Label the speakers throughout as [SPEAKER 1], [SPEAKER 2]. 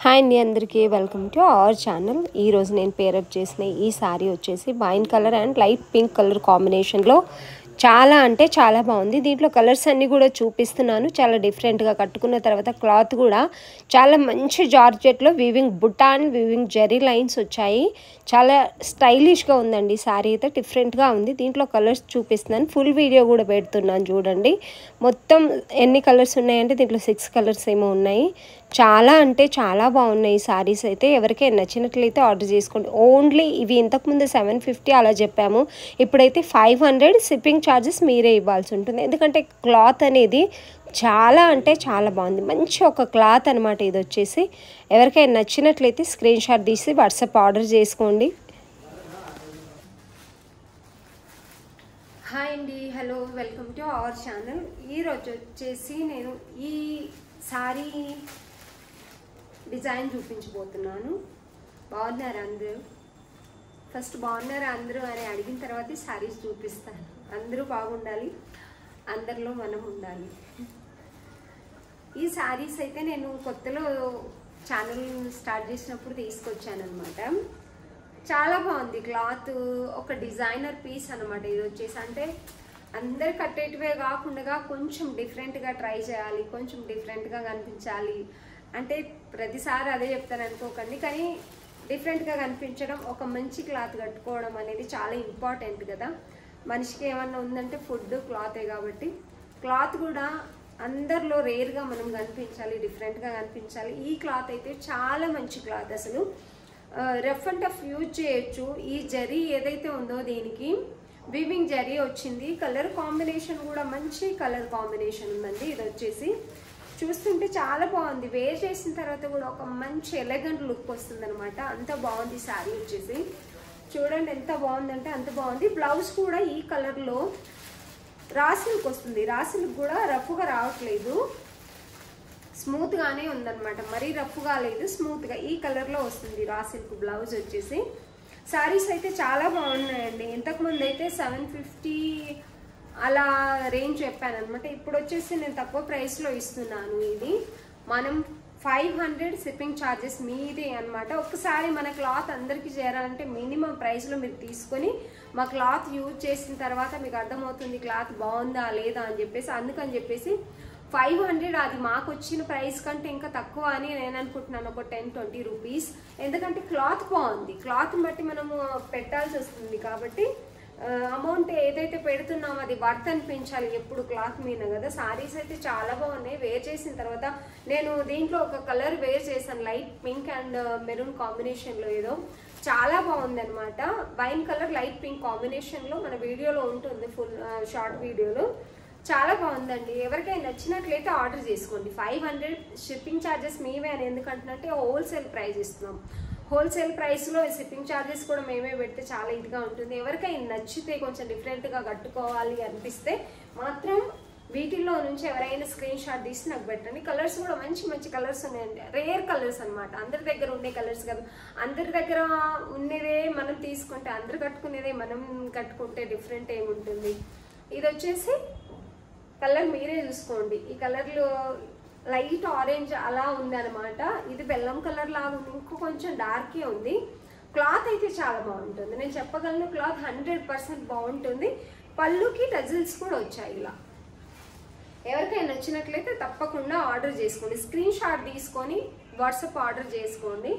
[SPEAKER 1] Hi అండి, అందరికీ welcome to our channel. ఈరోజు నేను పేరప్ చేసిన ఈ శారీ వచ్చేసి wine colour and light pink colour కాంబినేషన్లో చాలా అంటే చాలా బాగుంది. దీంట్లో కలర్స్ అన్నీ కూడా చూపిస్తున్నాను. చాలా డిఫరెంట్గా కట్టుకున్న తర్వాత క్లాత్ కూడా చాలా మంచి జార్జెట్లో వీవింగ్ బుట్ట అండ్ వీవింగ్ జెరీ లైన్స్ వచ్చాయి. చాలా స్టైలిష్గా ఉందండి. శారీ అయితే డిఫరెంట్గా ఉంది. దీంట్లో కలర్స్ చూపిస్తున్నాను. ఫుల్ వీడియో కూడా పెడుతున్నాను చూడండి. మొత్తం ఎన్ని కలర్స్ ఉన్నాయంటే దీంట్లో 6 కలర్స్ ఏమో ఉన్నాయి. చాలా అంటే చాలా బాగున్నాయి ఈ శారీస్ అయితే. ఎవరికైనా నచ్చినట్లయితే ఆర్డర్ చేసుకోండి. ఓన్లీ ఇవి ఇంతకుముందు 750 అలా చెప్పాము, ఇప్పుడైతే 500. షిప్పింగ్ ఛార్జెస్ మీరే ఇవ్వాల్సి ఉంటుంది. ఎందుకంటే క్లాత్ అనేది చాలా అంటే చాలా బాగుంది. మంచి ఒక క్లాత్ అనమాట ఇది వచ్చేసి. ఎవరికైనా నచ్చినట్లయితే స్క్రీన్ షాట్ తీసి వాట్సాప్ ఆర్డర్ చేసుకోండి. హాయ్ అండి, hello, welcome to our channel. ఈరోజు వచ్చేసి నేను ఈ శారీ డిజైన్ చూపించబోతున్నాను. బాగున్నారా అందరూ? ఫస్ట్ బాగున్నారా అందరూ అని అడిగిన తర్వాత ఈ శారీస్ చూపిస్తాను. అందరూ బాగుండాలి, అందరిలో మనం ఉండాలి. ఈ శారీస్ అయితే నేను కొత్తలో ఛానల్ స్టార్ట్ చేసినప్పుడు తీసుకొచ్చాను అనమాట. చాలా బాగుంది క్లాత్. ఒక డిజైనర్ పీస్ అనమాట ఇది వచ్చేసి. అంటే అందరు కట్టేటివే కాకుండా కొంచెం డిఫరెంట్గా ట్రై చేయాలి, కొంచెం డిఫరెంట్గా కనిపించాలి అంటే ప్రతిసారి అదే చెప్తాను అనుకోకండి. కానీ డిఫరెంట్గా కనిపించడం, ఒక మంచి క్లాత్ కట్టుకోవడం అనేది చాలా ఇంపార్టెంట్ కదా. మనిషికి ఏమన్నా ఉందంటే ఫుడ్, క్లాతే. కాబట్టి క్లాత్ కూడా అందరిలో రేర్గా మనం కనిపించాలి, డిఫరెంట్గా కనిపించాలి. ఈ క్లాత్ అయితే చాలా మంచి క్లాత్. అసలు రఫ్ అండ్ టఫ్ యూజ్ చేయొచ్చు. ఈ జరీ ఏదైతే ఉందో దీనికి వీవింగ్ జరీ వచ్చింది. కలర్ కాంబినేషన్ కూడా మంచి కలర్ కాంబినేషన్ ఉందండి. ఇది వచ్చేసి చూస్తుంటే చాలా బాగుంది. వేర్ చేసిన తర్వాత కూడా ఒక మంచి ఎలగెంట్ లుక్ వస్తుంది అనమాట. అంత బాగుంది శారీ వచ్చేసి. చూడండి ఎంత బాగుందంటే అంత బాగుంది. బ్లౌజ్ కూడా ఈ కలర్లో రా సిల్క్ వస్తుంది. రా సిల్క్ కూడా రఫ్గా రావట్లేదు, స్మూత్గానే ఉందన్నమాట. మరీ రఫ్గా లేదు, స్మూత్గా ఈ కలర్లో వస్తుంది రా సిల్క్ బ్లౌజ్ వచ్చేసి. శారీస్ అయితే చాలా బాగున్నాయండి. ఇంతకుముందు అయితే 750 అలా రేంజ్ చెప్పాను అనమాట. ఇప్పుడు వచ్చేసి నేను తక్కువ ప్రైస్లో ఇస్తున్నాను. ఇది మనం 500 షిప్పింగ్ ఛార్జెస్ మీదే అనమాట. ఒక్కసారి మన క్లాత్ అందరికీ చేరాలంటే మినిమం ప్రైస్లో మీరు తీసుకొని మా క్లాత్ యూజ్ చేసిన తర్వాత మీకు అర్థమవుతుంది క్లాత్ బాగుందా లేదా అని చెప్పేసి. అందుకని చెప్పేసి 500 అది మాకు వచ్చిన ప్రైస్ కంటే ఇంకా తక్కువ అని నేను అనుకుంటున్నాను, ఒక 10-20 రూపీస్. ఎందుకంటే క్లాత్ బాగుంది, క్లాత్ని బట్టి మనము పెట్టాల్సి వస్తుంది. కాబట్టి అమౌంట్ ఏదైతే పెడుతున్నామో అది వర్త్ అనిపించాలి ఎప్పుడు క్లాత్ మీద కదా. సారీస్ అయితే చాలా బాగున్నాయి. వేర్ చేసిన తర్వాత నేను దీంట్లో ఒక కలర్ వేర్ చేశాను, లైట్ పింక్ అండ్ మెరూన్ కాంబినేషన్లో. ఏదో చాలా బాగుంది అనమాట. వైన్ కలర్ లైట్ పింక్ కాంబినేషన్లో మన వీడియోలో ఉంటుంది, ఫుల్ షార్ట్ వీడియోలో. చాలా బాగుందండి. ఎవరికైనా నచ్చినట్లయితే ఆర్డర్ చేసుకోండి. 500 షిప్పింగ్ ఛార్జెస్ మేమే అని ఎందుకంటున్నట్టే హోల్సేల్ ప్రైస్ ఇస్తున్నాం. హోల్సేల్ ప్రైస్లో షిప్పింగ్ ఛార్జెస్ కూడా మేమే పెడితే చాలా ఇదిగా ఉంటుంది. ఎవరికైనా నచ్చితే కొంచెం డిఫరెంట్గా కట్టుకోవాలి అనిపిస్తే మాత్రం వీటిల్లో నుంచి ఎవరైనా స్క్రీన్ షాట్ తీసి నాకు పెట్టండి. కలర్స్ కూడా మంచి మంచి కలర్స్ ఉన్నాయండి. రేర్ కలర్స్ అనమాట. అందరి దగ్గర ఉండే కలర్స్ కదా. అందరి దగ్గర ఉన్నదే మనం తీసుకుంటే, అందరు కట్టుకునేదే మనం కట్టుకుంటే డిఫరెంట్ ఏముంటుంది. ఇది వచ్చేసి కలర్ మీరే చూసుకోండి. ఈ కలర్లో లైట్ ఆరెంజ్ అలా ఉంది అనమాట. ఇది బెల్లం కలర్ లాగా ఉంది, ఇంకో కొంచెం డార్కే ఉంది. క్లాత్ అయితే చాలా బాగుంటుంది. నేను చెప్పగలను క్లాత్ 100% బాగుంటుంది. పళ్ళుకి టజిల్స్ కూడా వచ్చాయి ఇలా. ఎవరికైనా నచ్చినట్లయితే తప్పకుండా ఆర్డర్ చేసుకోండి. స్క్రీన్ షాట్ తీసుకొని వాట్సాప్ ఆర్డర్ చేసుకోండి.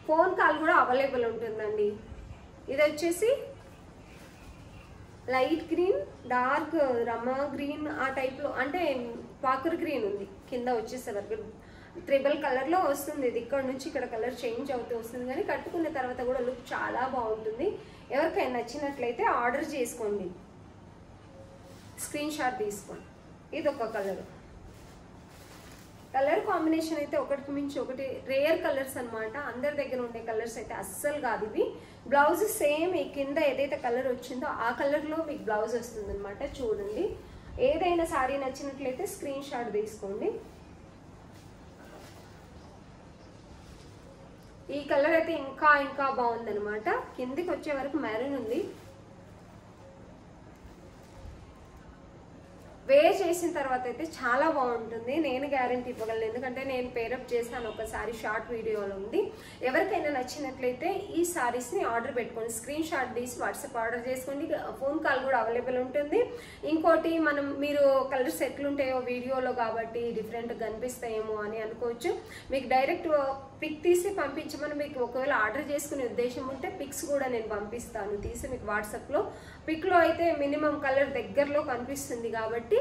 [SPEAKER 1] ఫోన్ కాల్ కూడా అవైలబుల్ ఉంటుందండి. ఇది వచ్చేసి లైట్ గ్రీన్, డార్క్ రమా గ్రీన్ ఆ టైప్లో, అంటే పాకర్ గ్రీన్ ఉంది. కింద వచ్చేసరికి ట్రిబల్ కలర్లో వస్తుంది. ఇది ఇక్కడ నుంచి ఇక్కడ కలర్ చేంజ్ అవుతూ వస్తుంది. కానీ కట్టుకున్న తర్వాత కూడా లుక్ చాలా బాగుంటుంది. ఎవరికైనా నచ్చినట్లయితే ఆర్డర్ చేసుకోండి, స్క్రీన్ షాట్ తీసుకోండి. ఇది ఒక కలర్. కలర్ కాంబినేషన్ అయితే ఒకటికి మించి ఒకటి రేర్ కలర్స్ అనమాట. అందరి దగ్గర ఉండే కలర్స్ అయితే అస్సలు కాదు ఇవి. బ్లౌజ్ సేమ్ ఈ కింద ఏదైతే కలర్ వచ్చిందో ఆ కలర్లో మీకు బ్లౌజ్ వస్తుంది అనమాట. చూడండి, ఏదైనా శారీ నచ్చినట్లయితే స్క్రీన్ షాట్ తీసుకోండి. ఈ కలర్ అయితే ఇంకా ఇంకా బాగుందనమాట. కిందికి వచ్చే వరకు మెరూన్ ఉంది. వేర్ చేసిన తర్వాత అయితే చాలా బాగుంటుంది, నేను గ్యారెంటీ ఇవ్వగలను. ఎందుకంటే నేను పేరప్ చేశాను ఒకసారి, షార్ట్ వీడియోలో ఉంది. ఎవరికైనా నచ్చినట్లయితే ఈ సారీస్ని ఆర్డర్ పెట్టుకోండి, స్క్రీన్ షాట్ తీసి వాట్సాప్ ఆర్డర్ చేసుకోండి. ఫోన్ కాల్ కూడా అవైలబుల్ ఉంటుంది. ఇంకోటి మీరు కలర్స్ ఎట్లుంటాయో వీడియోలో కాబట్టి డిఫరెంట్గా కనిపిస్తాయేమో అని అనుకోవచ్చు. మీకు డైరెక్ట్ పిక్ తీసి పంపించమని, మీకు ఒకవేళ ఆర్డర్ చేసుకునే ఉద్దేశం ఉంటే పిక్స్ కూడా నేను పంపిస్తాను తీసి మీకు వాట్సాప్లో. పిక్లో అయితే మినిమం కలర్ దగ్గరలో కనిపిస్తుంది కాబట్టి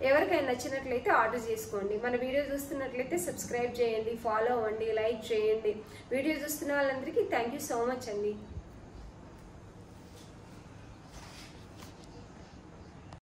[SPEAKER 1] ఎవరికైనా నచ్చినట్లయితే ఆర్డర్ చేసుకోండి. మన వీడియో చూస్తున్నట్లయితే సబ్స్క్రైబ్ చేయండి, ఫాలో అవ్వండి, లైక్ చేయండి. వీడియో చూస్తున్న వాళ్ళందరికీ థ్యాంక్ యూ సో మచ్ అండి.